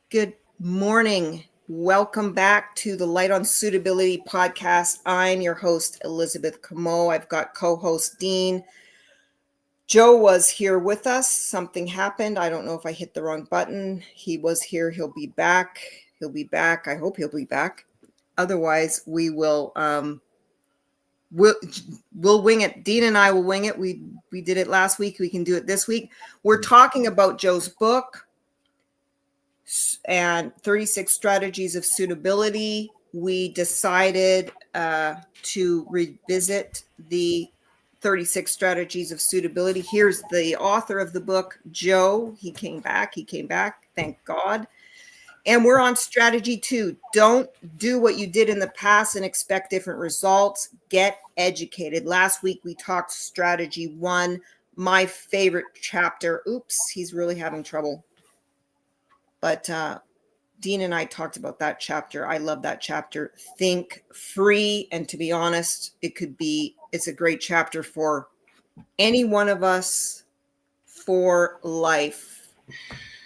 Good morning. Welcome back to the Light on Suitability podcast. I'm your host, Elizabeth Comeau. I've got co-host Dean. Joe was here with us. Something happened. I don't know if I hit the wrong button. He was here. He'll be back. I hope he'll be back. Otherwise, we'll wing it. Dean and I will wing it. We did it last week. We can do it this week. We're talking about Joe's book and 36 Strategies of Suitability. We decided to revisit the 36 Strategies of Suitability. Here's the author of the book, Joe. He came back. Thank God. And we're on strategy 2. Don't do what you did in the past and expect different results. Get educated. Last week we talked strategy 1, my favorite chapter. Oops, he's really having trouble. But Dean and I talked about that chapter. I love that chapter. Think free. And to be honest, it's a great chapter for any one of us for life.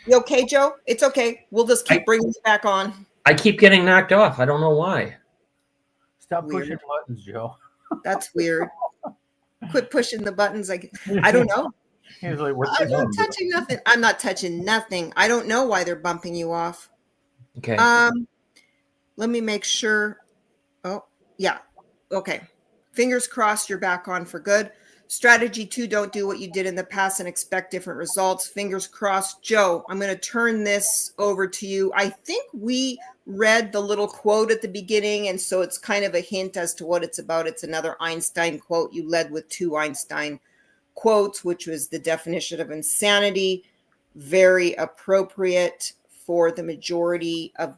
You okay, Joe? It's okay. We'll just keep bringing you back on. I keep getting knocked off. I don't know why. Stop pushing buttons, Joe. That's weird. Quit pushing the buttons. I don't know. He's like, I'm not touching nothing. I'm not touching nothing. I don't know why they're bumping you off. Okay. Let me make sure. Oh, yeah. Okay. Fingers crossed you're back on for good. Strategy 2, don't do what you did in the past and expect different results. Fingers crossed. Joe, I'm going to turn this over to you. I think we read the little quote at the beginning, and so it's kind of a hint as to what it's about. It's another Einstein quote. You led with 2 Einstein quotes, which was the definition of insanity. Very appropriate for the majority of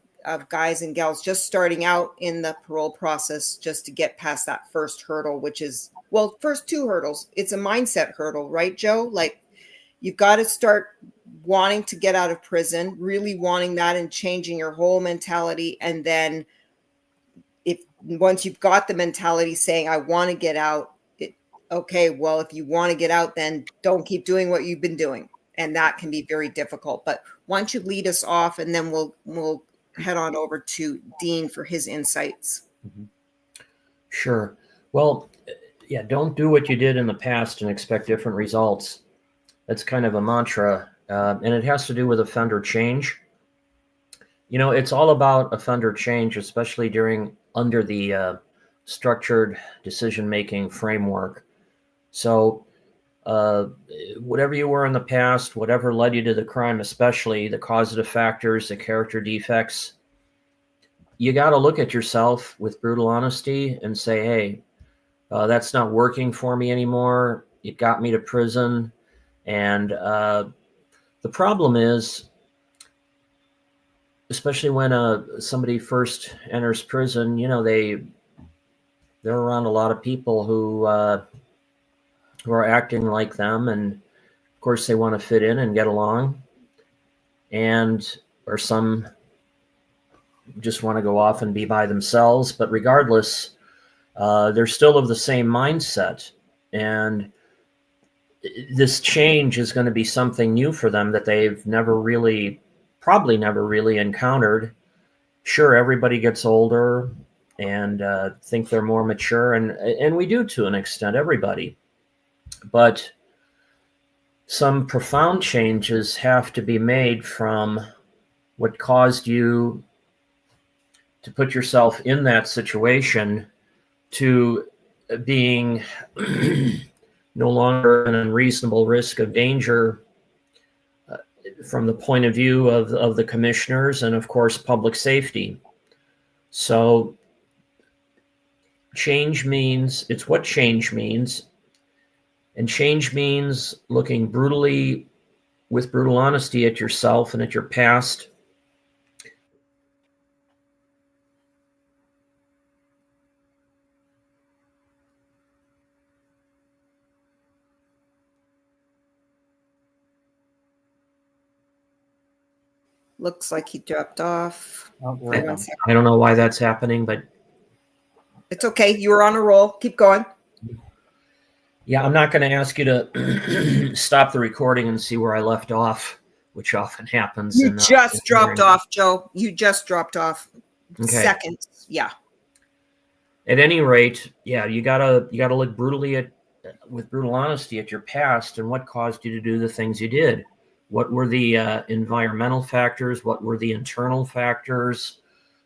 guys and gals just starting out in the parole process, just to get past that first hurdle, which is, well, first 2 hurdles. It's a mindset hurdle, right, Joe? Like, you've got to start wanting to get out of prison, really wanting that and changing your whole mentality. And then once you've got the mentality saying, I want to get out, okay, well, if you want to get out, then don't keep doing what you've been doing. And that can be very difficult. But why don't you lead us off, and then we'll head on over to Dean for his insights. Sure. Well, yeah, don't do what you did in the past and expect different results. That's kind of a mantra, and it has to do with offender change. You know, it's all about offender change, especially under the structured decision-making framework. So whatever you were in the past, whatever led you to the crime, especially the causative factors, the character defects, you got to look at yourself with brutal honesty and say, hey, that's not working for me anymore. It got me to prison. And the problem is, especially when somebody first enters prison, you know, they're around a lot of people who are acting like them, and of course they want to fit in and get along, or some just want to go off and be by themselves. But regardless, they're still of the same mindset, and this change is going to be something new for them that they've probably never really encountered. Sure, everybody gets older and think they're more mature, and we do to an extent, everybody. But some profound changes have to be made from what caused you to put yourself in that situation to being no longer an unreasonable risk of danger from the point of view of the commissioners and, of course, public safety. So it's what change means. And change means looking with brutal honesty at yourself and at your past. Looks like he dropped off. I don't know why that's happening, but it's okay. You were on a roll. Keep going. Yeah, I'm not going to ask you to stop the recording and see where I left off. which often happens. You in just dropped hearings. off, Joe. You just dropped off. Okay. Seconds. Yeah. At any rate, yeah, you gotta look with brutal honesty at your past and what caused you to do the things you did. What were the environmental factors? What were the internal factors?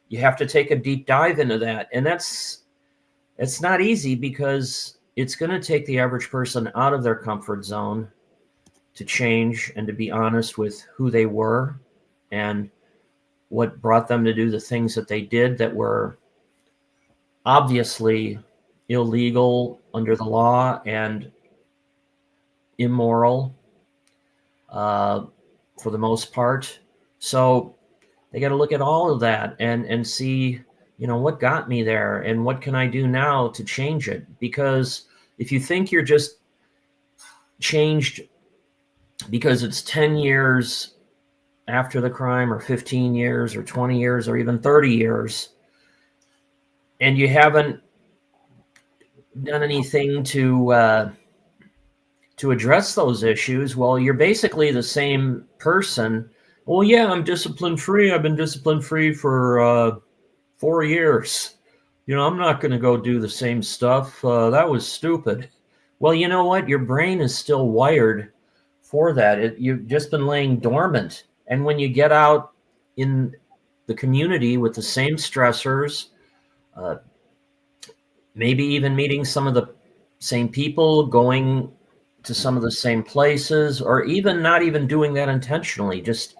You have to take a deep dive into that, and it's not easy because it's going to take the average person out of their comfort zone to change and to be honest with who they were and what brought them to do the things that they did that were obviously illegal under the law and immoral for the most part. So they got to look at all of that and see, what got me there and what can I do now to change it? Because if you think you're just changed because it's 10 years after the crime or 15 years or 20 years or even 30 years, and you haven't done anything to address those issues, well, you're basically the same person. Well, yeah, I'm discipline free. I've been discipline free for 4 years. I'm not going to go do the same stuff. That was stupid. Well, you know what? Your brain is still wired for that. You've just been laying dormant. And when you get out in the community with the same stressors, maybe even meeting some of the same people, going to some of the same places, or even not even doing that intentionally, just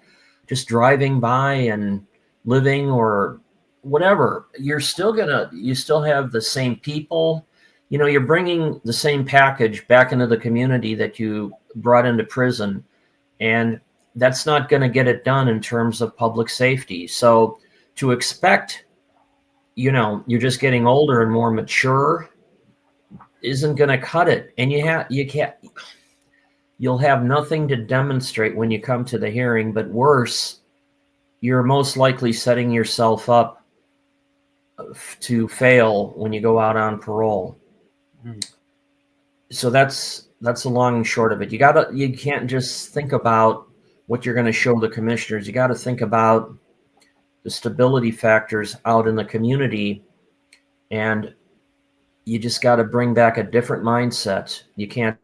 driving by and living or whatever, you still have the same people. You're bringing the same package back into the community that you brought into prison, and that's not going to get it done in terms of public safety. So to expect, you're just getting older and more mature isn't going to cut it. And you'll have nothing to demonstrate when you come to the hearing, but worse, you're most likely setting yourself up to fail when you go out on parole. So that's the long and short of it. You can't just think about what you're going to show the commissioners. You got to think about the stability factors out in the community, and you just got to bring back a different mindset. You can't.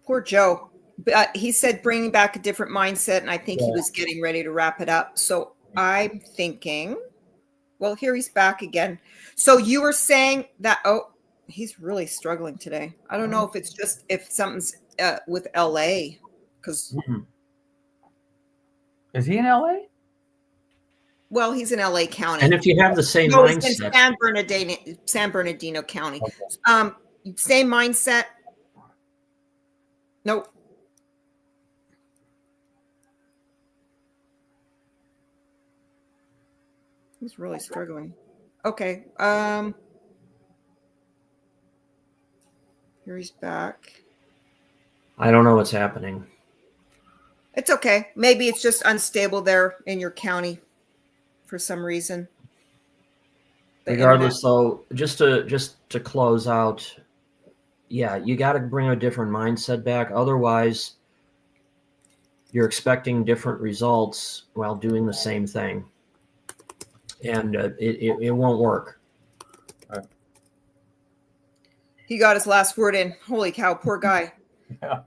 Poor Joe. He said bringing back a different mindset, and I think he was getting ready to wrap it up. So I'm thinking, well, here he's back again. So you were saying that, he's really struggling today. I don't know if something's with LA, because Is he in LA? well, he's in LA County. And if you have the same No, mindset, he's in San Bernardino County. Okay. Same mindset. Nope. He's really struggling. Okay. Here he's back. I don't know what's happening. It's okay. Maybe it's just unstable there in your county for some reason. Regardless, though, just to close out, yeah, you got to bring a different mindset back. Otherwise, you're expecting different results while doing the same thing, and it won't work. Right. He got his last word in. Holy cow, poor guy. Yeah.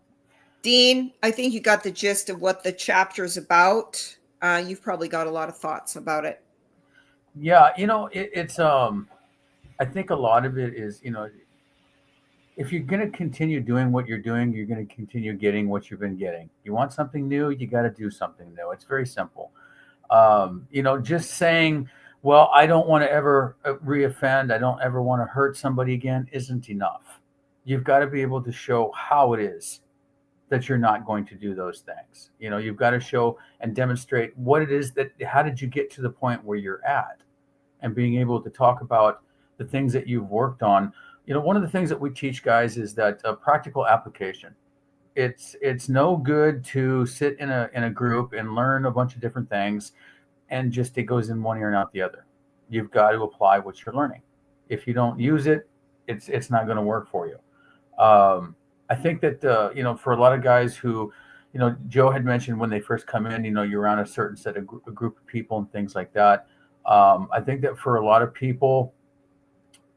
Dean, I think you got the gist of what the chapter is about. You've probably got a lot of thoughts about it. Yeah, it's I think a lot of it is, if you're going to continue doing what you're doing, you're going to continue getting what you've been getting. You want something new, you got to do something new. It's very simple. Just saying, well, I don't want to ever reoffend, I don't ever want to hurt somebody again isn't enough. You've got to be able to show how it is that you're not going to do those things. You've got to show and demonstrate what it is how did you get to the point where you're at, and being able to talk about the things that you've worked on. One of the things that we teach guys is that practical application. It's no good to sit in a group and learn a bunch of different things and just it goes in one ear and out the other. You've got to apply what you're learning. If you don't use it, it's not going to work for you. I think that for a lot of guys who, Joe had mentioned when they first come in, you're around a certain set of a group of people and things like that. I think that for a lot of people,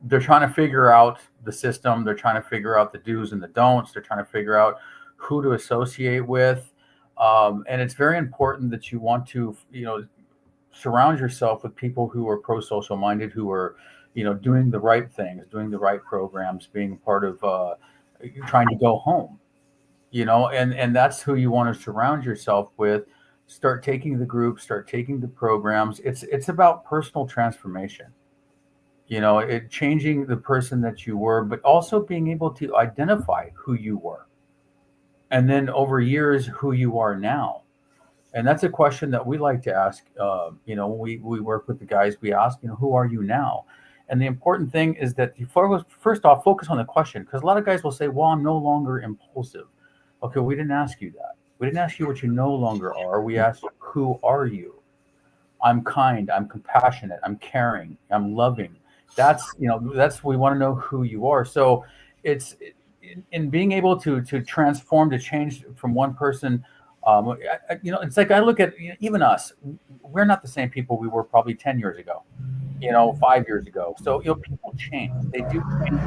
they're trying to figure out the system. They're trying to figure out the do's and the don'ts. They're trying to figure out who to associate with. And it's very important that you want to, surround yourself with people who are pro-social minded, who are, doing the right things, doing the right programs, being part of trying to go home, and that's who you want to surround yourself with. Start taking the group, start taking the programs. It's about personal transformation, it changing the person that you were, but also being able to identify who you were. And then over years, who you are now. And that's a question that we like to ask. When we work with the guys, we ask, who are you now? And the important thing is that you first off, focus on the question, because a lot of guys will say, well, I'm no longer impulsive. Okay, we didn't ask you that. We didn't ask you what you no longer are. We asked, who are you? I'm kind, I'm compassionate, I'm caring, I'm loving. That's we want to know who you are. So it's in being able to transform, to change from one person. It's like I look at even us. We're not the same people we were probably 10 years ago, 5 years ago. So people change. They do change.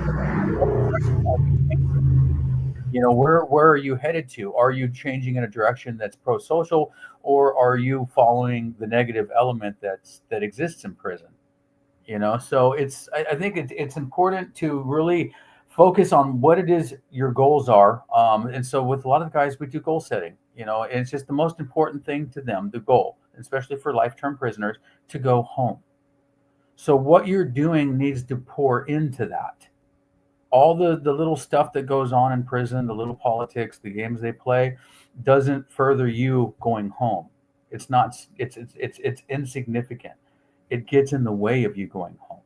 Where are you headed to? Are you changing in a direction that's pro-social, or are you following the negative element that exists in prison? So I think it's important to really focus on what it is your goals are. And so with a lot of guys, we do goal setting. And it's just the most important thing to them, the goal, especially for life-term prisoners, to go home. So what you're doing needs to pour into that. All the little stuff that goes on in prison, the little politics, the games they play, doesn't further you going home. It's not. It's insignificant. It gets in the way of you going home.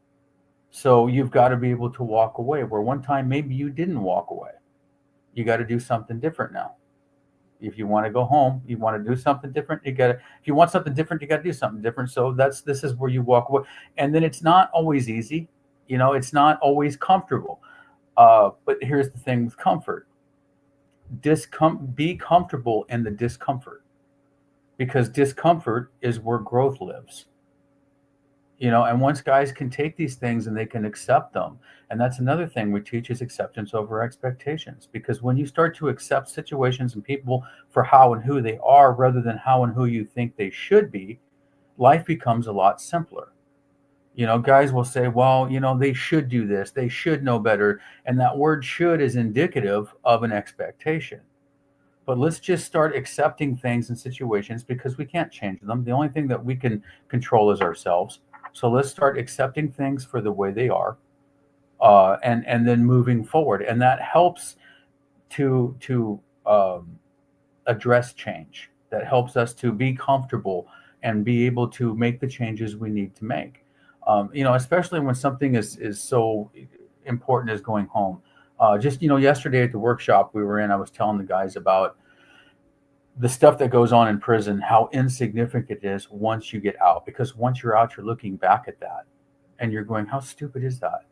So you've got to be able to walk away. Where one time maybe you didn't walk away. You got to do something different now. If you want to go home, you want to do something different. If you want something different, you got to do something different. So this is where you walk away. And then it's not always easy. It's not always comfortable. But here's the thing with comfort. Be comfortable in the discomfort, because discomfort is where growth lives. And once guys can take these things and they can accept them, and that's another thing we teach is acceptance over expectations, because when you start to accept situations and people for how and who they are rather than how and who you think they should be, life becomes a lot simpler. Guys will say, well, they should do this, they should know better. And that word should is indicative of an expectation. But let's just start accepting things and situations, because we can't change them. The only thing that we can control is ourselves. So let's start accepting things for the way they are, and then moving forward. And that helps to address change. That helps us to be comfortable and be able to make the changes we need to make. Especially when something is so important as going home. Yesterday at the workshop we were in, I was telling the guys about the stuff that goes on in prison, how insignificant it is once you get out. Because once you're out, you're looking back at that and you're going, how stupid is that?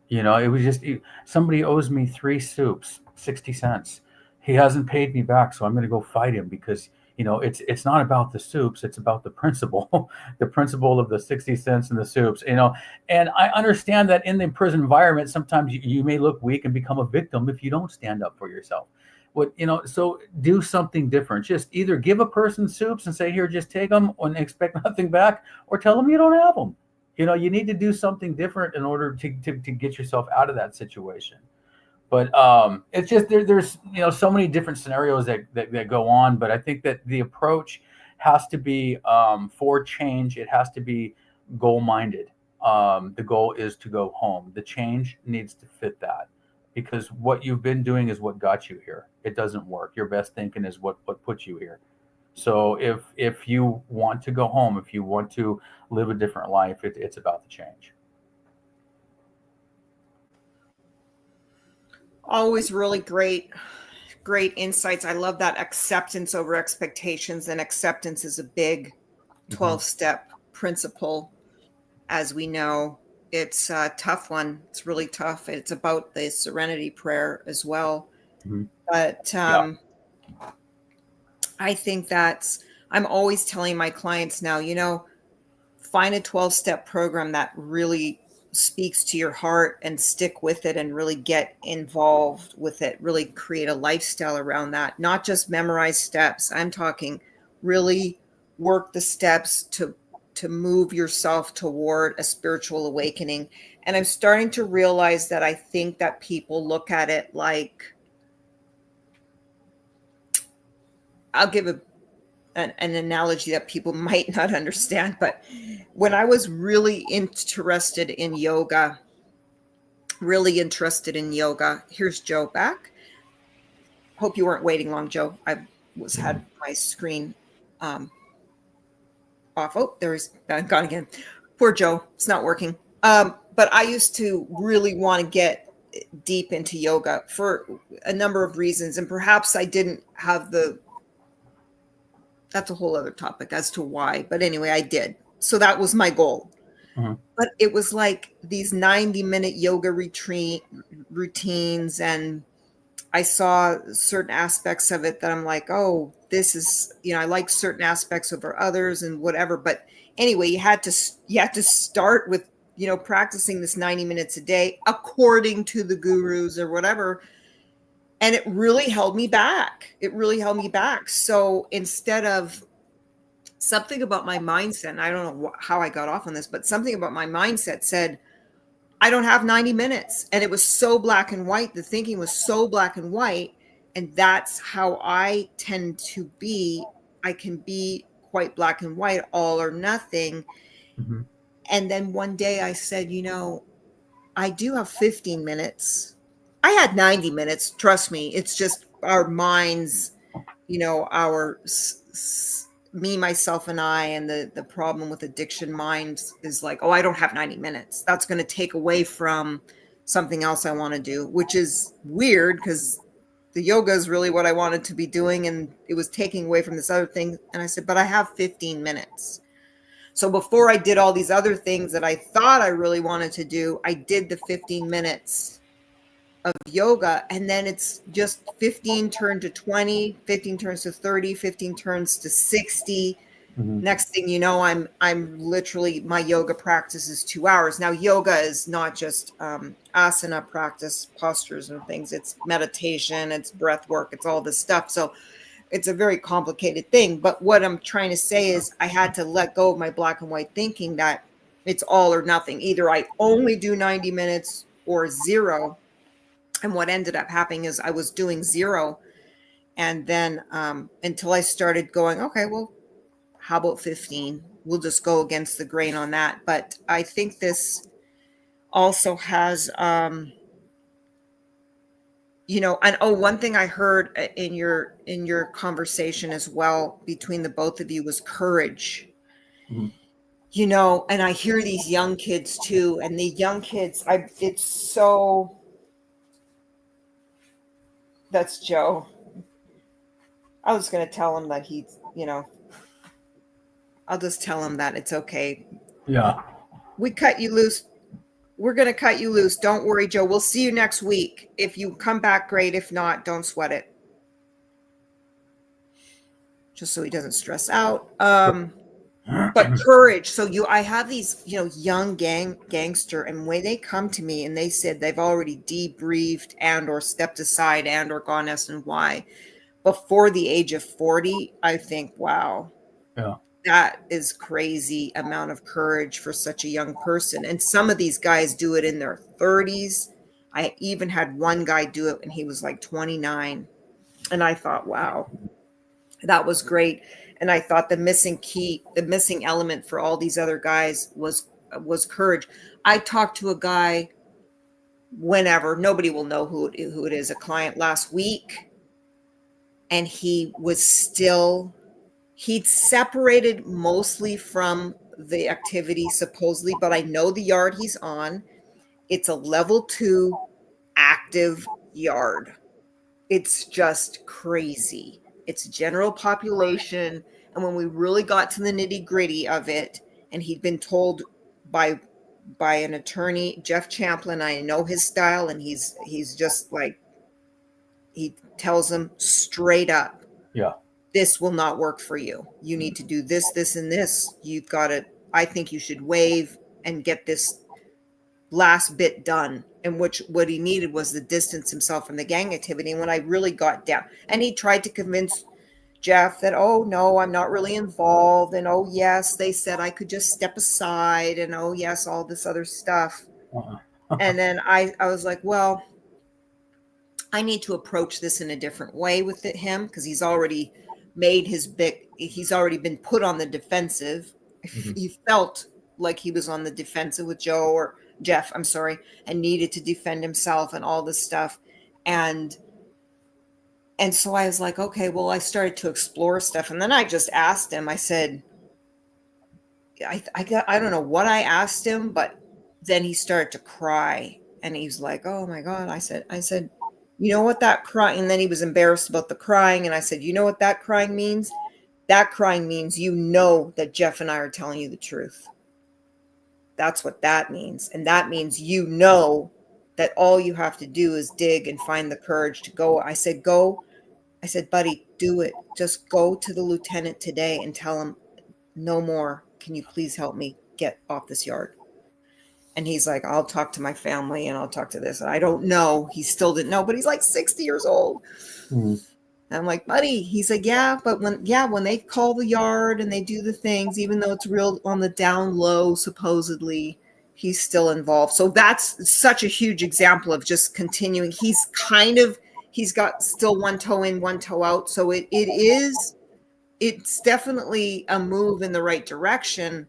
It was just, somebody owes me 3 soups, 60 cents. He hasn't paid me back, so I'm going to go fight him, because it's not about the soups, it's about the principle, the principle of the 60 cents and the soups. And I understand that in the prison environment, sometimes you may look weak and become a victim if you don't stand up for yourself. So do something different. Just either give a person soups and say, here, just take them and expect nothing back, or tell them you don't have them. You need to do something different in order to get yourself out of that situation. But it's just there's so many different scenarios that go on. But I think that the approach has to be for change. It has to be goal minded. The goal is to go home. The change needs to fit that, because what you've been doing is what got you here. It doesn't work. Your best thinking is what put you here. So if you want to go home, if you want to live a different life, it's about the change. Always really great insights. I love that acceptance over expectations, and acceptance is a big 12-step principle, as we know. It's a tough one. It's really tough. It's about the serenity prayer as well. Mhm. But Yeah. I think I'm always telling my clients now, find a 12-step program that really speaks to your heart and stick with it and really get involved with it. Really create a lifestyle around that, not just memorize steps. I'm talking really work the steps to move yourself toward a spiritual awakening. And I'm starting to realize that I think that people look at it like, I'll give an analogy that people might not understand, but when I was really interested in yoga, here's Joe back. Hope you weren't waiting long, Joe. I had my screen off. Oh, there's gone again. Poor Joe. It's not working. But I used to really want to get deep into yoga for a number of reasons. And perhaps I didn't have that's a whole other topic as to why. But anyway, I did. So that was my goal. Mhm. But it was like these 90-minute yoga routines, and I saw certain aspects of it that I'm like, oh, this is, I like certain aspects over others and whatever. But anyway, you had to start with, practicing this 90 minutes a day according to the gurus or whatever. And it really held me back. So instead of something about my mindset, and I don't know how I got off on this, but something about my mindset said, I don't have 90 minutes. And it was so black and white. The thinking was so black and white. And that's how I tend to be. I can be quite black and white, all or nothing. Mhm. And then one day I said, I do have 15 minutes. I had 90 minutes. Trust me. It's just our minds, our me, myself, and I, and the problem with addiction minds is like, oh, I don't have 90 minutes. That's going to take away from something else I want to do, which is weird because the yoga is really what I wanted to be doing. And it was taking away from this other thing. And I said, but I have 15 minutes. So before I did all these other things that I thought I really wanted to do, I did the 15 minutes of yoga, and then it's just 15 turned to 20, 15 turns to 30, 15 turns to 60. Mhm. Next thing you know, I'm literally, my yoga practice is 2 hours. Now yoga is not just asana practice, postures and things. It's meditation, it's breath work, it's all this stuff. So it's a very complicated thing. But what I'm trying to say is I had to let go of my black and white thinking that it's all or nothing. Either I only do 90 minutes or zero. And what ended up happening is I was doing zero. And then until I started going, okay, well, how about 15? We'll just go against the grain on that. But I think this also has, and one thing I heard in your conversation as well between the both of you was courage. Mhm. And I hear these young kids too, and the young kids, it's so, that's Joe. I was going to tell him that I'll just tell him that it's okay. Yeah. We cut you loose. We're going to cut you loose. Don't worry, Joe. We'll see you next week. If you come back, great. If not, don't sweat it. Just so he doesn't stress out. But courage. So I have these, young gangster, and when they come to me and they said they've already debriefed and or stepped aside and or gone S&Y before the age of 40, I think, wow. Yeah. That is crazy amount of courage for such a young person. And some of these guys do it in their 30s. I even had one guy do it when he was like 29. And I thought, wow, that was great. And I thought the missing element for all these other guys was courage. I talked to a guy whenever, nobody will know who it is, a client last week, and he'd separated mostly from the activity supposedly, but I know the yard he's on. It's a level 2 active yard. It's just crazy. It's general population. And when we really got to the nitty gritty of it, and he'd been told by by an attorney, Jeff Champlin. I know his style, and he's just like, he tells them straight up, Yeah. this will not work for you. You need to do this, this, and this. You've got to, I think you should waive and get this last bit done. And what he needed was to distance himself from the gang activity. And when I really got down, and he tried to convince Jeff that, oh no, I'm not really involved, and oh yes, they said I could just step aside, and oh yes, all this other stuff. Uh-uh. And then I was like, well, I need to approach this in a different way with him, because he's already made he's already been put on the defensive. Mhm. He felt like he was on the defensive with Joe, or Jeff, I'm sorry, and needed to defend himself and all this stuff. And so I was like, okay, well, I started to explore stuff. And then I just asked him, I said, I don't know what I asked him, but then he started to cry, and he's like, oh my God. I said, you know what that crying, and then he was embarrassed about the crying. And I said, you know what that crying means? That crying means, you know, that Jeff and I are telling you the truth. That's what that means. And that means, you know, that all you have to do is dig and find the courage to go. I said, go. I said, buddy, do it. Just go to the lieutenant today and tell him, no more. Can you please help me get off this yard? And he's like, I'll talk to my family and I'll talk to this. And I don't know. He still didn't know, but he's like 60 years old. Mhm. And I'm like, buddy, he's like, yeah, but when they call the yard and they do the things, even though it's real on the down low, supposedly, he's still involved. So that's such a huge example of just continuing. He's got still one toe in, one toe out. So it's definitely a move in the right direction,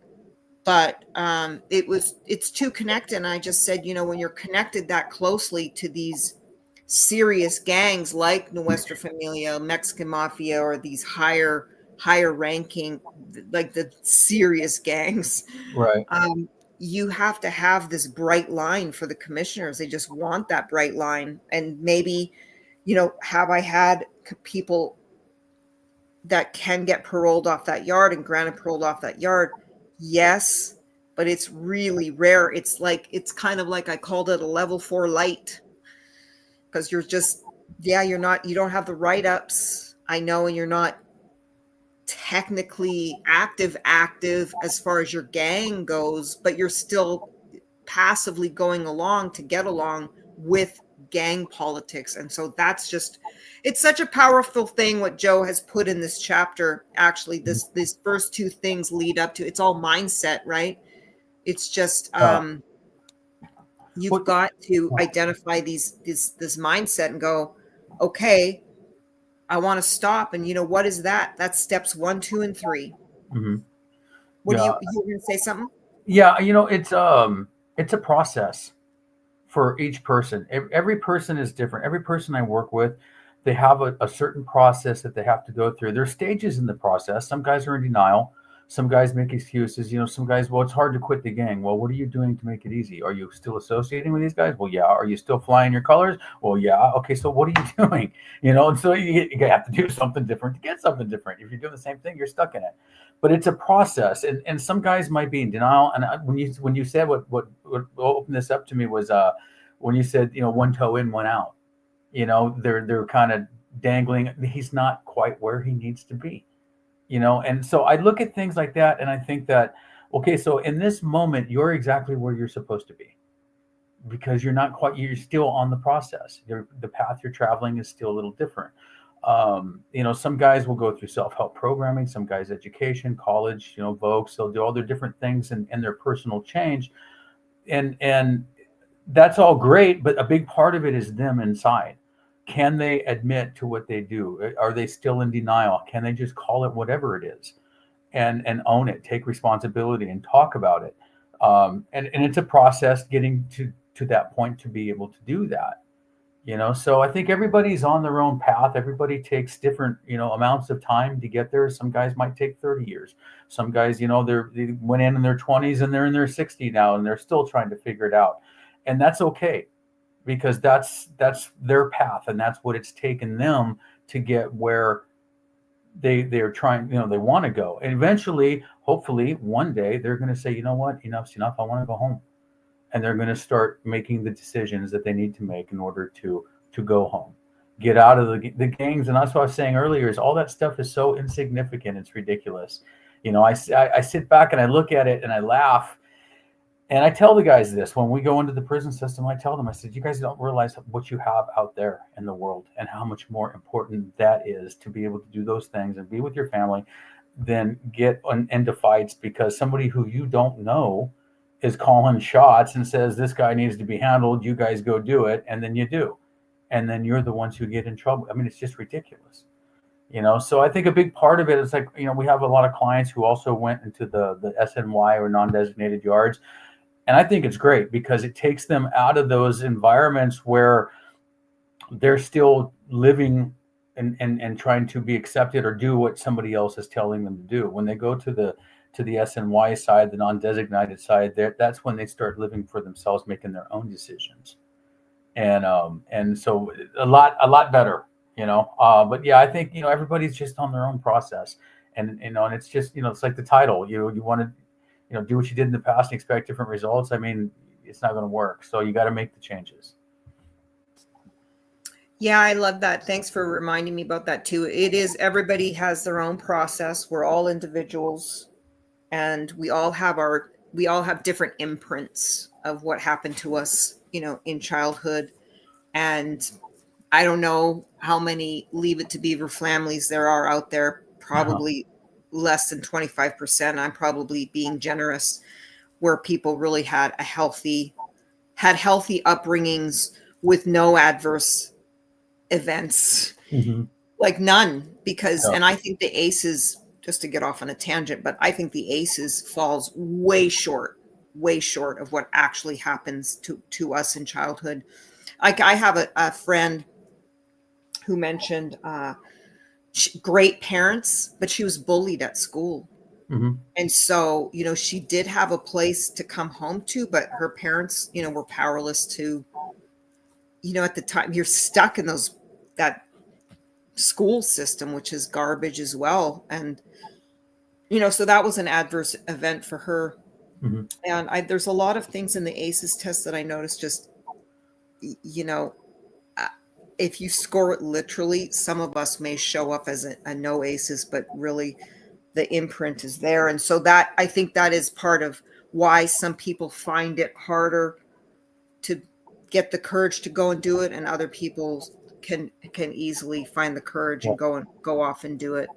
but it's too connected. And I just said, when you're connected that closely to these serious gangs like Nuestra Familia, Mexican Mafia, or these higher ranking, like the serious gangs, Right. you have to have this bright line for the commissioners. They just want that bright line. And maybe, have I had people that can get paroled off that yard and granted paroled off that yard? Yes, but it's really rare. It's kind of like, I called it a level 4 light, because you don't have the write-ups, I know, and you're not technically active as far as your gang goes, but you're still passively going along to get along with gang politics. And so it's such a powerful thing what Joe has put in this chapter. Actually, these first two things lead up to, it's all mindset, right? It's just you've got to identify this mindset and go, okay, I want to stop. And what is that? That's steps 1, 2, and 3. Mm-hmm. What do Yeah. you going to say something? Yeah. It's a process for each person. Every person is different. Every person I work with, they have a certain process that they have to go through. There's stages in the process. Some guys are in denial. Some guys make excuses. Some guys, well, it's hard to quit the gang. Well, what are you doing to make it easy? Are you still associating with these guys? Well, yeah. Are you still flying your colors? Well, yeah. Okay, so what are you doing? And so you have to do something different to get something different. If you're doing the same thing, you're stuck in it. But it's a process, and some guys might be in denial. And when you said what opened this up to me was when you said one toe in, one out. They're kind of dangling. He's not quite where he needs to be. And so I look at things like that, and I think that, okay, so in this moment, you're exactly where you're supposed to be, because you're still on the process. The path you're traveling is still a little different. Some guys will go through self-help programming, some guys education, college, Vogues, they'll do all their different things and their personal change. And that's all great, but a big part of it is them inside. Can they admit to what they do? Are they still in denial? Can they just call it whatever it is and own it, take responsibility and talk about it? And it's a process getting to that point to be able to do that. So I think everybody's on their own path. Everybody takes different, amounts of time to get there. Some guys might take 30 years. Some guys, they went in their 20s and they're in their 60s now, and they're still trying to figure it out. And that's okay, because that's their path, and that's what it's taken them to get where they're trying, they want to go. And eventually, hopefully one day, they're going to say, you know what, enough's enough. I want to go home. and they're going to start making the decisions that they need to make in order to go home, get out of the gangs. And that's what I was saying earlier, is all that stuff is so insignificant. It's ridiculous. I sit back and I look at it and I laugh. And I tell the guys this when we go into the prison system. I tell them, I said, you guys don't realize what you have out there in the world and how much more important that is to be able to do those things and be with your family than get into fights because somebody who you don't know is calling shots and says, this guy needs to be handled. You guys go do it. And then you do. And then you're the ones who get in trouble. I mean, it's just ridiculous. So I think a big part of it is like, we have a lot of clients who also went into the SNY or non-designated yards. And I think it's great because it takes them out of those environments where they're still living and trying to be accepted or do what somebody else is telling them to do. When they go to the SNY side, the non-designated side, that's when they start living for themselves, making their own decisions. And so a lot better, But yeah, I think everybody's just on their own process, and and it's just it's like the title. You want to do what you did in the past and expect different results. I mean, it's not going to work. So you got to make the changes. Yeah, I love that. Thanks for reminding me about that too. It is, everybody has their own process. We're all individuals, and we all have different imprints of what happened to us, in childhood. And I don't know how many Leave It to Beaver families there are out there, probably less than 25%. I'm probably being generous, where people really had healthy upbringings with no adverse events, like none. Because, and I think the ACEs, just to get off on a tangent, but I think the ACEs falls way short of what actually happens to us in childhood. Like, I have a friend who mentioned great parents, but she was bullied at school. And so, she did have a place to come home to, but her parents, were powerless to, at the time, you're stuck in that school system, which is garbage as well. And, so that was an adverse event for her. And there's a lot of things in the ACEs test that I noticed, just, if you score it literally, some of us may show up as a no ACEs, but really the imprint is there. And so that, I think that is part of why some people find it harder to get the courage to go and do it, and other people can easily find the courage and go off and do it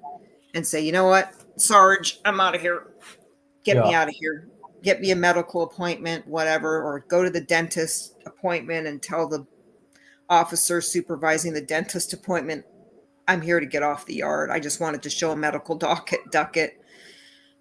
and say, you know what, Sarge, I'm out of here. Get me out of here. Get me a medical appointment, whatever, or go to the dentist appointment and tell the officer supervising the dentist appointment, I'm here to get off the yard. I just wanted to show a medical ducket,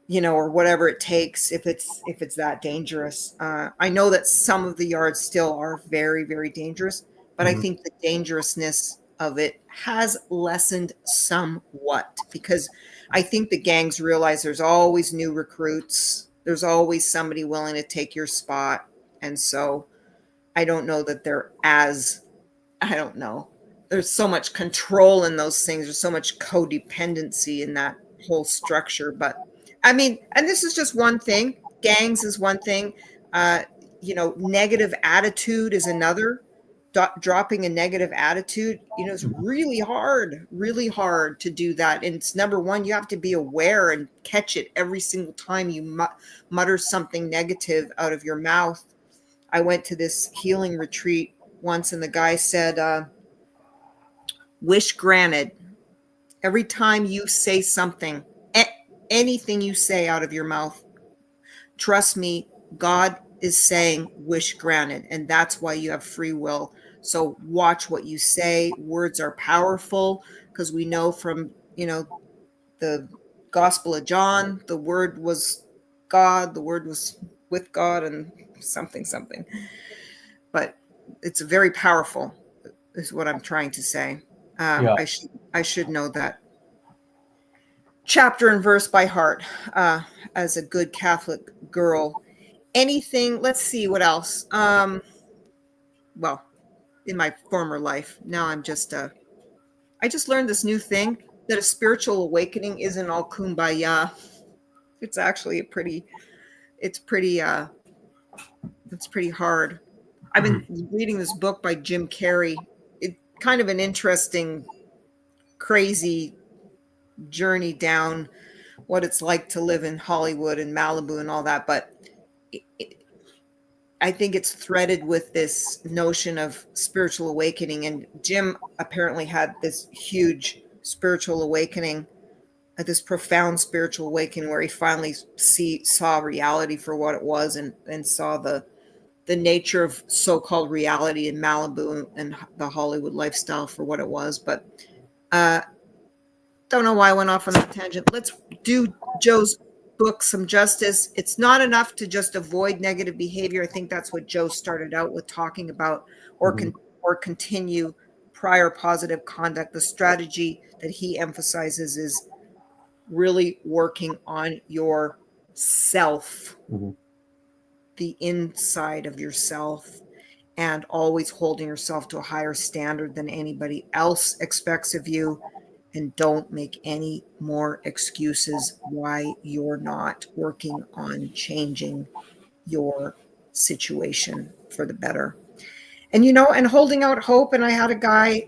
or whatever it takes, if it's that dangerous. I know that some of the yards still are very, very dangerous, but I think the dangerousness of it has lessened somewhat, because I think the gangs realize there's always new recruits. There's always somebody willing to take your spot. And so I don't know that I don't know. There's so much control in those things. There's so much codependency in that whole structure. But I mean, and this is just one thing. Gangs is one thing. Negative attitude is another. Dropping a negative attitude, it's really hard to do that. And it's number one, you have to be aware and catch it every single time you mutter something negative out of your mouth. I went to this healing retreat once, and the guy said, wish granted. Every time you say something, anything you say out of your mouth, trust me, God is saying wish granted. And that's why you have free will. So watch what you say. Words are powerful, because we know from, the Gospel of John, the word was God, the word was with God, and something. But it's very powerful, is what I'm trying to say. I should know that chapter and verse by heart, as a good Catholic girl. Anything, let's see what else. Well, in my former life, now I just learned this new thing, that a spiritual awakening isn't all kumbaya. It's actually it's pretty It's pretty hard. I've been reading this book by Jim Carrey. It's kind of an interesting, crazy journey down what it's like to live in Hollywood and Malibu and all that. But I think it's threaded with this notion of spiritual awakening. And Jim apparently had this huge spiritual awakening, this profound spiritual awakening, where he finally saw reality for what it was, and saw the nature of so-called reality in Malibu and the Hollywood lifestyle for what it was. But don't know why I went off on that tangent. Let's do Joe's book some justice. It's not enough to just avoid negative behavior. I think that's what Joe started out with talking about, or continue prior positive conduct. The strategy that he emphasizes is really working on yourself, the inside of yourself, and always holding yourself to a higher standard than anybody else expects of you. And don't make any more excuses why you're not working on changing your situation for the better. And, and holding out hope. And I had a guy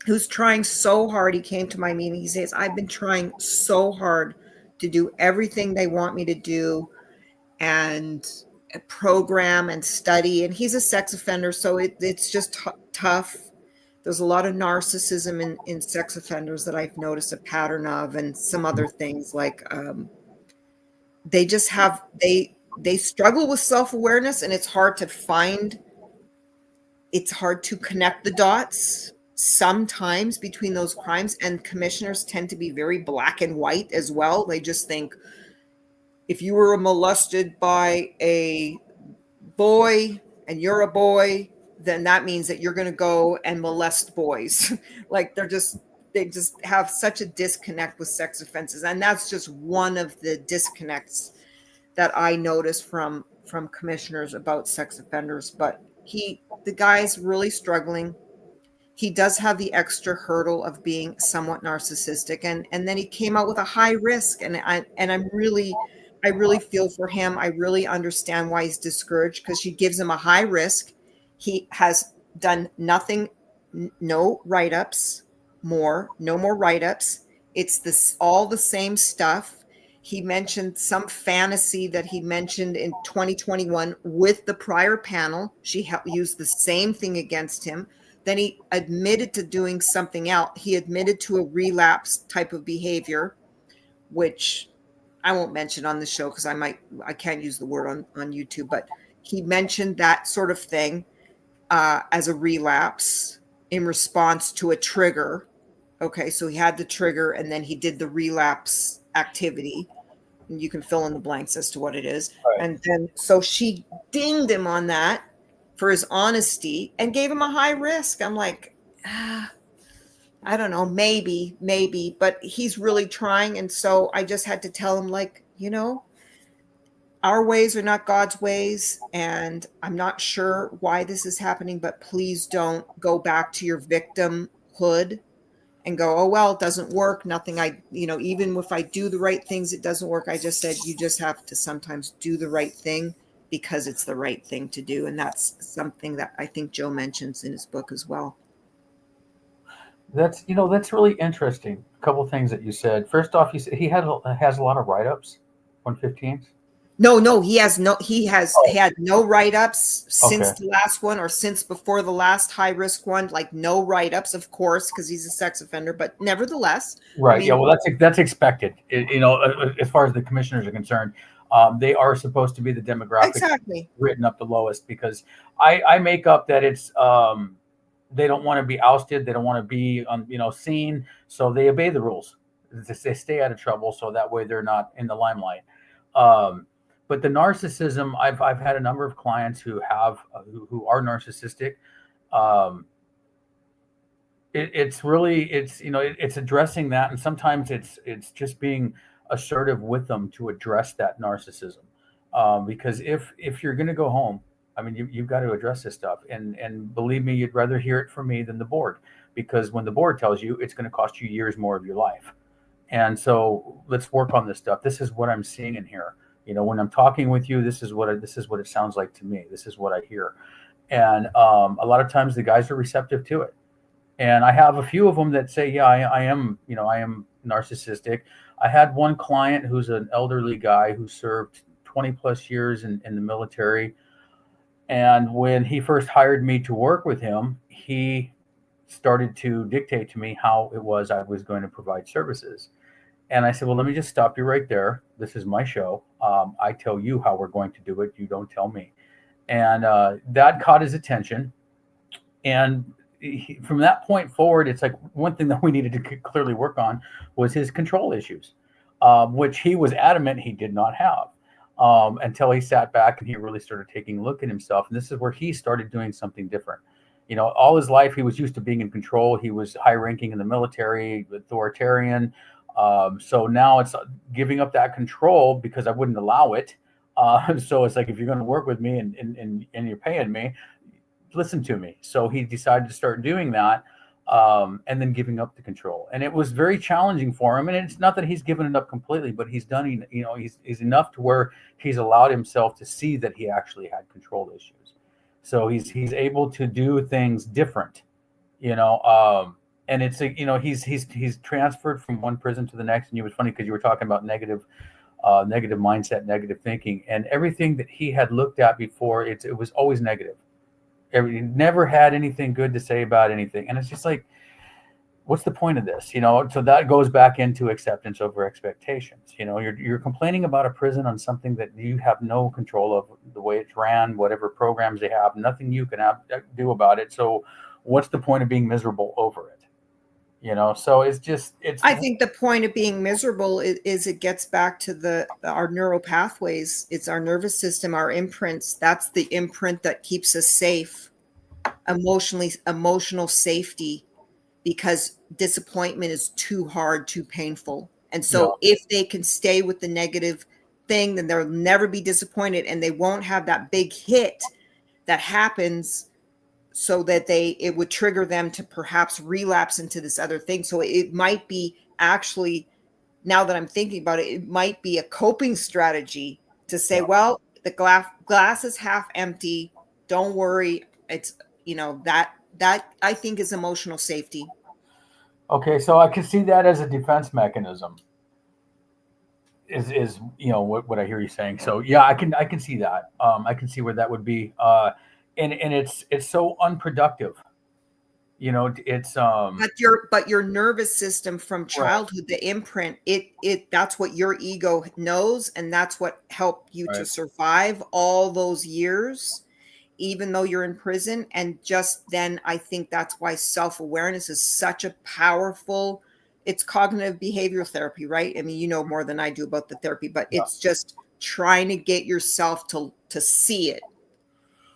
who's trying so hard. He came to my meeting. He says, I've been trying so hard to do everything they want me to do, and program and study. And he's a sex offender, so it's just tough. There's a lot of narcissism in sex offenders that I've noticed a pattern of, and some other things like they just have they struggle with self-awareness, and it's hard to connect the dots sometimes between those crimes. And commissioners tend to be very black and white as well. They just think if you were molested by a boy and you're a boy, then that means that you're going to go and molest boys. Like they just have such a disconnect with sex offenses. And that's just one of the disconnects that I notice from commissioners about sex offenders. But the guy's really struggling. He does have the extra hurdle of being somewhat narcissistic, and then he came out with a high risk, and I really feel for him. I really understand why he's discouraged, because she gives him a high risk. He has done nothing, no write-ups, no more write-ups. It's all the same stuff. He mentioned some fantasy that he mentioned in 2021 with the prior panel. She used the same thing against him. Then he admitted to doing something else. He admitted to a relapse type of behavior, which I won't mention on the show because I can't use the word on YouTube, but he mentioned that sort of thing as a relapse in response to a trigger. Okay, so he had the trigger and then he did the relapse activity. And you can fill in the blanks as to what it is. Right. And then, so she dinged him on that for his honesty and gave him a high risk. I'm like, I don't know, maybe, but he's really trying. And so I just had to tell him, like, our ways are not God's ways. And I'm not sure why this is happening, but please don't go back to your victimhood and go, oh, well, it doesn't work. Nothing even if I do the right things, it doesn't work. I just said, you just have to sometimes do the right thing because it's the right thing to do. And that's something that I think Joe mentions in his book as well. That's really interesting. A couple of things that you said. First off, you said he has a lot of write-ups, 115s. No, he had no write-ups since the last one, or since before the last high risk one. Like no write-ups, of course, because he's a sex offender, but nevertheless. Right. I mean, yeah. Well, that's expected. As far as the commissioners are concerned, they are supposed to be the demographic exactly written up the lowest, because I make up that it's they don't want to be ousted, they don't want to be seen, so they obey the rules. They stay out of trouble, so that way they're not in the limelight. But the narcissism, I've had a number of clients who are narcissistic. It's addressing that, and sometimes it's just being assertive with them to address that narcissism. Because if you're going to go home, I mean, you've got to address this stuff, and believe me, you'd rather hear it from me than the board, because when the board tells you, it's going to cost you years more of your life. And so let's work on this stuff. This is what I'm seeing in here. When I'm talking with you, this is what it sounds like to me. This is what I hear. And a lot of times the guys are receptive to it. And I have a few of them that say, yeah, I am, I am narcissistic. I had one client who's an elderly guy who served 20 plus years in the military. And when he first hired me to work with him, he started to dictate to me how it was I was going to provide services. And I said, well, let me just stop you right there. This is my show. I tell you how we're going to do it. You don't tell me. And that caught his attention. And from that point forward, it's like one thing that we needed to clearly work on was his control issues, which he was adamant he did not have, until he sat back and he really started taking a look at himself. And this is where he started doing something different. All his life he was used to being in control. He was high ranking in the military, authoritarian. So now it's giving up that control because I wouldn't allow it. So it's like, if you're going to work with me and you're paying me, listen to me. So he decided to start doing that, and then giving up the control. And it was very challenging for him. And it's not that he's given it up completely, but he's done, he's enough to where he's allowed himself to see that he actually had control issues. So he's able to do things different, and it's he's transferred from one prison to the next. And it was funny because you were talking about negative mindset, negative thinking, and everything that he had looked at before. It was always negative. Never had anything good to say about anything. And it's just like, what's the point of this? So that goes back into acceptance over expectations. You're complaining about a prison on something that you have no control of, the way it's ran, whatever programs they have, nothing you can do about it. So what's the point of being miserable over it? So it's I think the point of being miserable is it gets back to our neural pathways. It's our nervous system, our imprints. That's the imprint that keeps us safe, emotional safety, because disappointment is too hard, too painful. And so if they can stay with the negative thing, then they'll never be disappointed, and they won't have that big hit that happens, so that it would trigger them to perhaps relapse into this other thing. So it might be, actually, now that I'm thinking about it, it might be a coping strategy to say, well, the glass is half empty. Don't worry. It's, that I think is emotional safety. Okay. So I can see that as a defense mechanism is what I hear you saying. So yeah, I can see that. I can see where that would be. And it's so unproductive. It's but your nervous system from childhood, the imprint, that's what your ego knows, and that's what helped you to survive all those years, even though you're in prison. And just then, I think that's why self-awareness is such a powerful, it's cognitive behavioral therapy, right? I mean, you know more than I do about the therapy, but it's just trying to get yourself to see it.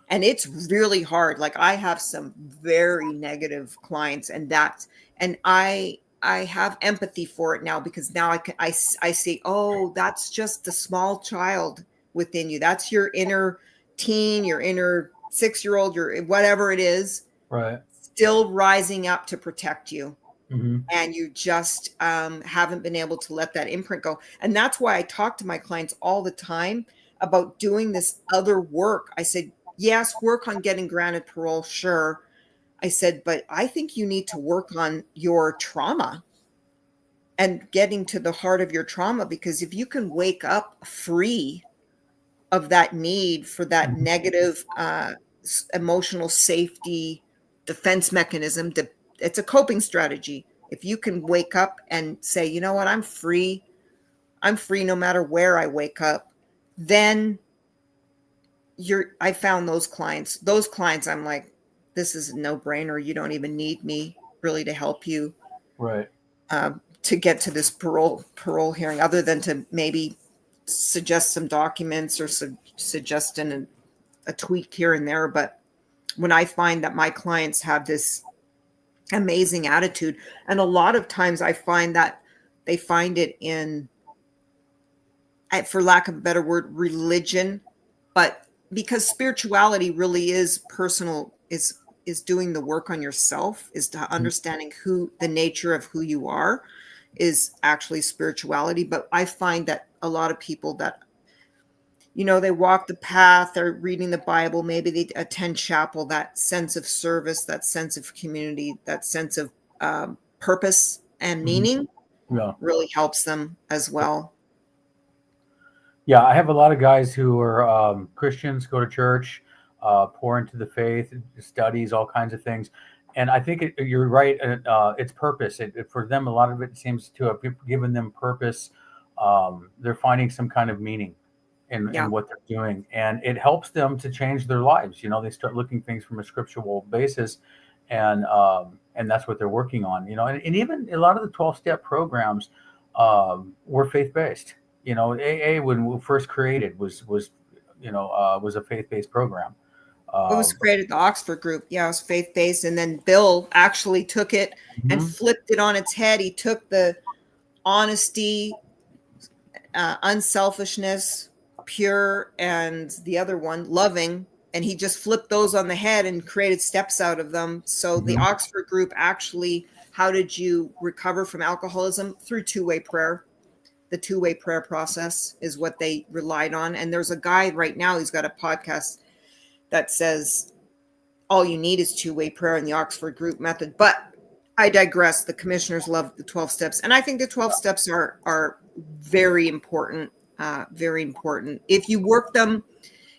And it's really hard. Like, I have some very negative clients, and I have empathy for it now, because now I say, oh, that's just the small child within you. That's your inner teen, your inner 6-year-old, your whatever it is, still rising up to protect you. Mm-hmm. And you just haven't been able to let that imprint go. And that's why I talk to my clients all the time about doing this other work. I said, yes, work on getting granted parole, sure. I said, but I think you need to work on your trauma and getting to the heart of your trauma, because if you can wake up free of that need for that negative emotional safety defense mechanism, it's a coping strategy. If you can wake up and say, you know what, I'm free no matter where I wake up, then I found those clients, I'm like, this is a no-brainer. You don't even need me really to help you to get to this parole hearing, other than to maybe suggest some documents or suggest a tweak here and there. But when I find that my clients have this amazing attitude, and a lot of times I find that they find it in, for lack of a better word, religion, but because spirituality really is personal, is doing the work on yourself, is to understanding the nature of who you are, is actually spirituality. But I find that a lot of people that they walk the path, they're reading the Bible, maybe they attend chapel. That sense of service, that sense of community, that sense of purpose and Mhm. meaning Yeah. really helps them as well. Yeah, I have a lot of guys who are Christians, go to church, pour into the faith, studies, all kinds of things. And I think you're right. It's purpose. For them, a lot of it seems to have given them purpose. They're finding some kind of meaning Yeah. in what they're doing. And it helps them to change their lives. They start looking things from a scriptural basis. And that's what they're working on. And even a lot of the 12-step programs were faith-based. AA when we first created was a faith-based program. It was Um, created the Oxford group. Yeah, it was faith-based. And then Bill actually took it and mhm. flipped it on its head. He took the honesty, unselfishness, pure, and the other one, loving, and he just flipped those on the head and created steps out of them. So the Mhm. Oxford group actually, how did you recover from alcoholism? Through two-way prayer. The two-way prayer process is what they relied on. And there's a guy right now, he's got a podcast that says all you need is two-way prayer in the Oxford group method. But I digress. The commissioners love the 12 steps. And I think the 12 steps are very important. Very important. If you work them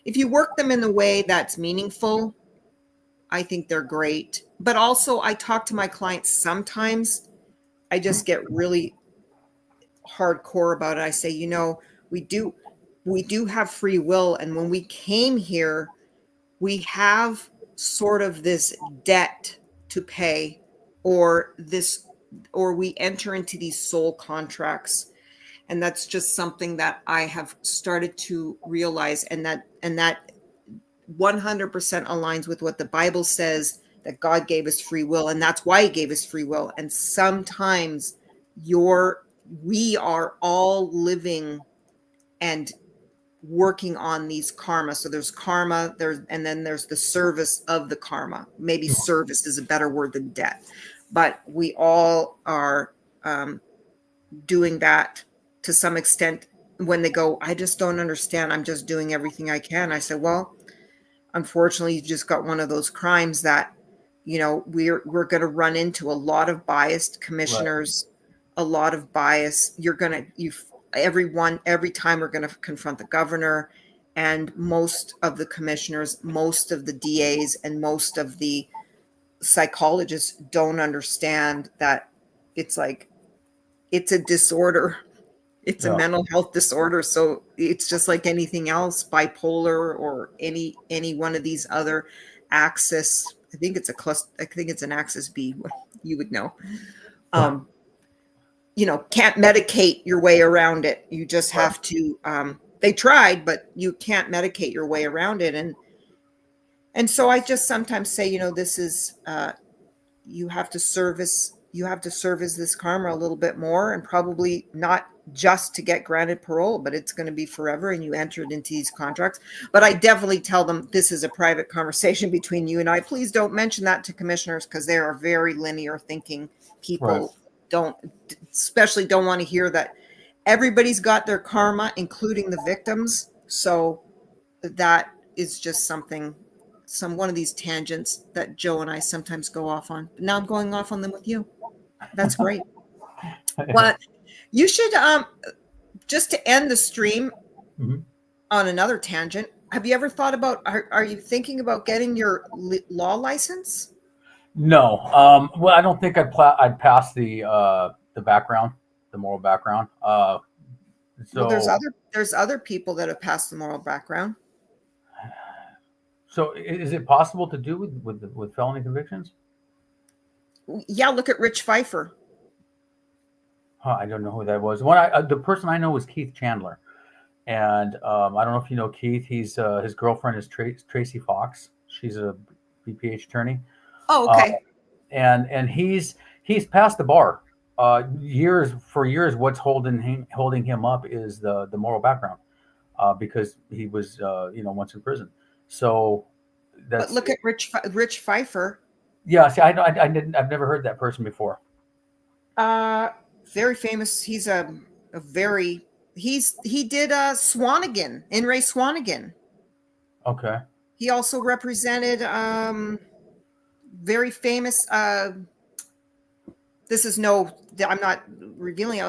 in the way that's meaningful, I think they're great. But also I talk to my clients sometimes. I just get really hardcore about it. I say, we do have free will. And when we came here, we have sort of this debt to pay, or we enter into these soul contracts. And that's just something that I have started to realize, and that 100% aligns with what the Bible says, that God gave us free will, and that's why he gave us free will. And sometimes we are all living and working on these karma. So there's karma, and then there's the service of the karma. Maybe service is a better word than debt, but we all are doing that to some extent. When they go, I just don't understand, I'm just doing everything I can. I say, well, unfortunately, you just got one of those crimes that, we're going to run into a lot of biased Right. commissioners, a lot of bias. Every time we're going to confront the governor, and most of the commissioners, most of the DAs, and most of the psychologists don't understand that it's a disorder. It's a Yeah. mental health disorder. So it's just like anything else, bipolar or any one of these other axis. I think it's an axis B. You would know. Um, can't medicate your way around it. You just Right. have to. They tried, but you can't medicate your way around it. And so I just sometimes say, this is you have to service this karma a little bit more, and probably not just to get granted parole, but it's going to be forever, and you entered into these contracts. But I definitely tell them, this is a private conversation between you and I. Please don't mention that to commissioners, because they are very linear thinking Right. people. Especially don't want to hear that everybody's got their karma, including the victims. So that is just one of these tangents that Joe and I sometimes go off on. But now I'm going off on them with you. That's great. But you should, just to end the stream Mhm. on another tangent, have you ever thought about, are you thinking about getting your law license? No. Well, I don't think I'd pass the background, the moral background. Well, So there's other people that have passed the moral background. so is it possible to do with felony convictions? Yeah, look at Rich Pfeiffer. Huh, I don't know who that was. The person I know was Keith Chandler, and I don't know if you know Keith. His girlfriend is Tracy Fox. She's a BPH attorney. Oh, Uh, okay. and he's passed the bar. Years, what's holding him up is the moral background, because he was once in prison. So But that's look at Rich Pfeiffer. yeah. See, I've never heard that person before. Very famous. He's a very He did Swanigan, In Ray Swanigan. Okay. He also represented very famous this is no, I'm not revealing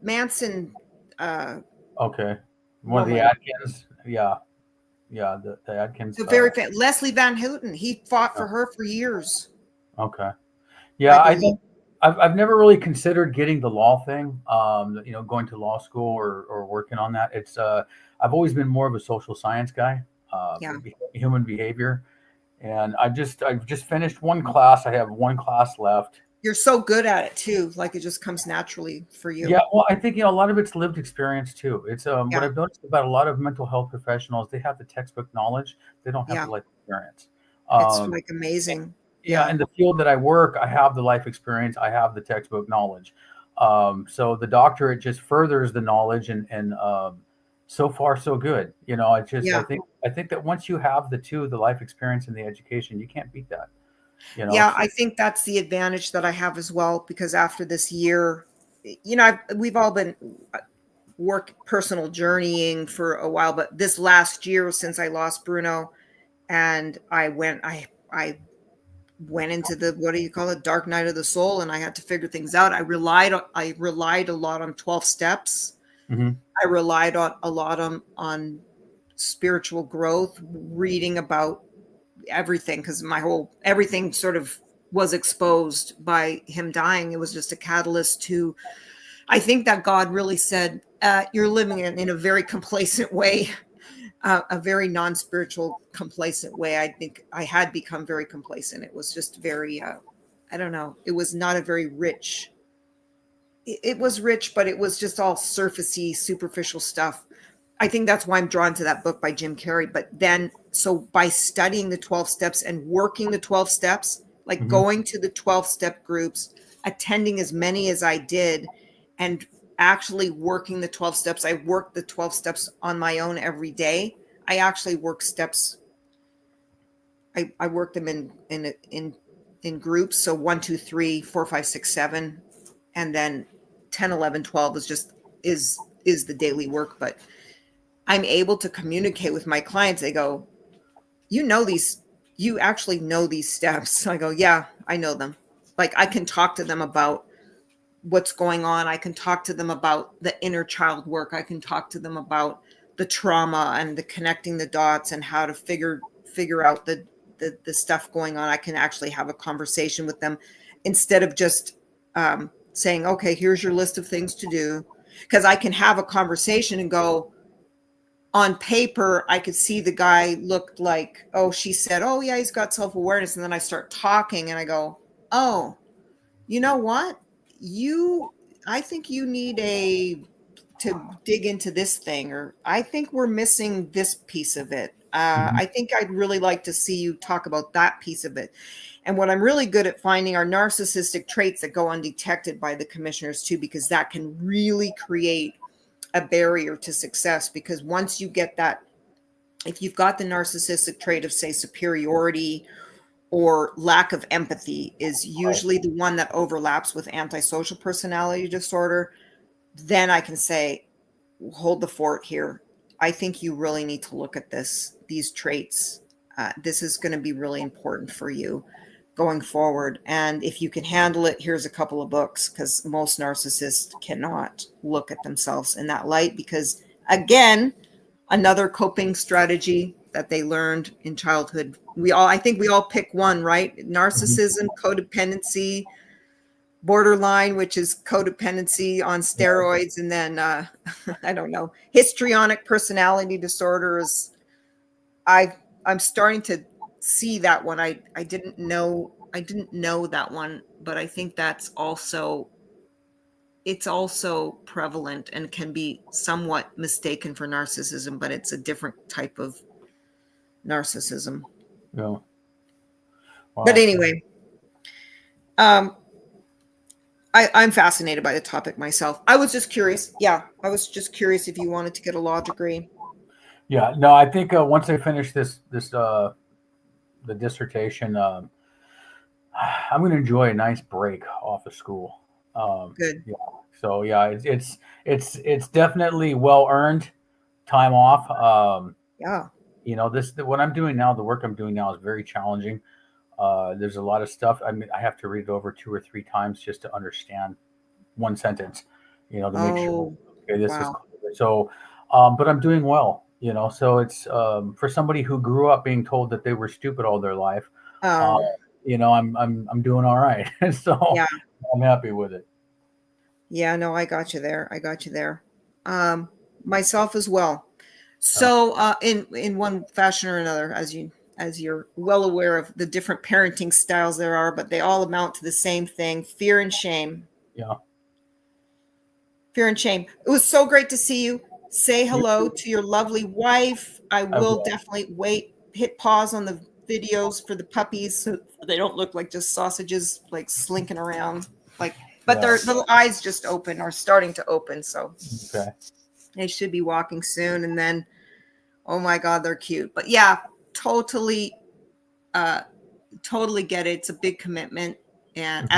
Manson Okay. One of the woman. Atkins. Yeah. Yeah. The Atkins. The very Leslie Van Houten. He fought for Oh, her for years, okay. I Yeah. I believe. think I've never really considered getting the law thing. Going to law school or working on that. It's I've always been more of a social science guy, Yeah. human behavior, and I've just finished one class. I have one class left. You're so good at it too. Like it just comes naturally for you. Yeah, well, I think a lot of it's lived experience too. It's what Yeah. I've noticed about a lot of mental health professionals. They have the textbook knowledge. They don't have Yeah. the life experience. It's Um, like amazing. yeah, Yeah. in the field that I work, I have the life experience. I have the textbook knowledge. So the doctorate just furthers the knowledge, and so far so good. It's just Yeah. I think that once you have the two, the life experience and the education, you can't beat that. Yeah, So I think that's the advantage that I have as well because after this year, we've all been work personal journeying for a while, but this last year since I lost Bruno and I went into the, what do you call it, dark night of the soul, and I had to figure things out. I relied a lot on 12 steps. mhm. I relied on a lot on spiritual growth, reading about everything because everything sort of was exposed by him dying. It was just a catalyst to, I think that God really said, you're living in a very complacent way, a very non-spiritual complacent way. I think I had become very complacent. It was just very I don't know, it was not a very rich, it was rich, but it was just all surfacey, superficial stuff. I think that's why I'm drawn to that book by Jim Carrey. But then, so by studying the 12 steps and working the 12 steps, like Mhm. going to the 12 step groups, attending as many as I did, and actually working the 12 steps, I worked the 12 steps on my own every day. I actually work steps. I work them in groups. So 1, 2, 3, 4, 5, 6, 7, and then 10, 11, 12 is just is the daily work. But I'm able to communicate with my clients. They go, you actually know these steps. I go, yeah, I know them. Like I can talk to them about what's going on. I can talk to them about the inner child work. I can talk to them about the trauma and the connecting the dots and how to figure out the stuff going on. I can actually have a conversation with them instead of just saying, okay, here's your list of things to do. Because I can have a conversation and go, on paper, I could see the guy looked like, oh, she said, oh, yeah, he's got self awareness. And then I start talking and I go, oh, you know what? I think you need to dig into this thing, or I think we're missing this piece of it. Mhm. I think I'd really like to see you talk about that piece of it. And what I'm really good at finding are narcissistic traits that go undetected by the commissioners too, because that can really create a barrier to success. Because once you get that, if you've got the narcissistic trait of, say, superiority or lack of empathy is Right. usually the one that overlaps with antisocial personality disorder, then I can say, hold the fort here. I think you really need to look at these traits. This is going to be really important for you going forward. And if you can handle it, here's a couple of books, because most narcissists cannot look at themselves in that light because, again, another coping strategy that they learned in childhood. I think we all pick one, right? Mhm. Narcissism, codependency, borderline, which is codependency on steroids, and then I don't know, histrionic personality disorder is. I I'm starting to see that one. I didn't know that one, but I think that's also, it's also prevalent and can be somewhat mistaken for narcissism, but it's a different type of narcissism. Yeah. But Wow. anyway, um, I'm fascinated by the topic myself. I was just curious. Yeah, I was just curious if you wanted to get a law degree. Yeah. No, I think once I finish this the dissertation, I'm going to enjoy a nice break off of school. Good. Yeah. So yeah, it's definitely well earned time off. Yeah. What I'm doing now, the work I'm doing now is very challenging. There's a lot of stuff. I mean, I have to read it over 2 or 3 times just to understand one sentence, to make sure, Oh, okay, this is wow. clear. So, but I'm doing well, so it's, for somebody who grew up being told that they were stupid all their life, uh, Oh, I'm doing all right. So yeah. I'm happy with it. Yeah, no, I got you there. I got you there. Um, myself as well. Uh, So, in one fashion or another, as you're well aware of the different parenting styles there are, but they all amount to the same thing: fear and shame. yeah. Fear and shame. It was so great to see you. Say You hello too. to your lovely wife. I I will will. definitely hit pause on the videos for the puppies so they don't look like just sausages like slinking around. Like, but Yeah. their little eyes just open or starting to open, so Okay. they should be walking soon. And then, oh my God, they're cute. But yeah, totally, uh, totally get it. It's a big commitment, and Mhm.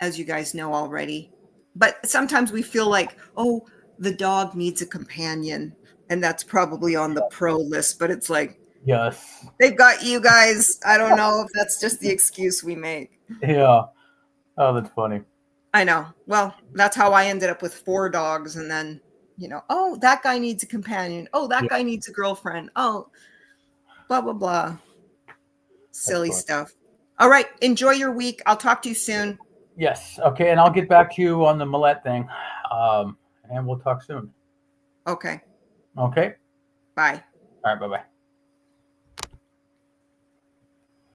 as you guys know already. But sometimes we feel like, oh, the dog needs a companion. And that's probably on the pro list, but it's like, Yes. they've got you guys. I don't know if that's just the excuse we make. Yeah. Oh, that's funny. I know. Well, that's how I ended up with 4 dogs. And then, oh, that guy needs a companion. Oh, that Yeah, guy needs a girlfriend. Oh, blah, blah, blah. that's Silly funny. stuff. All right. Enjoy your week. I'll talk to you soon. Yes. Okay. And I'll get back to you on the Millet thing. And we'll talk soon. Okay. Okay. Bye. All right. Bye bye.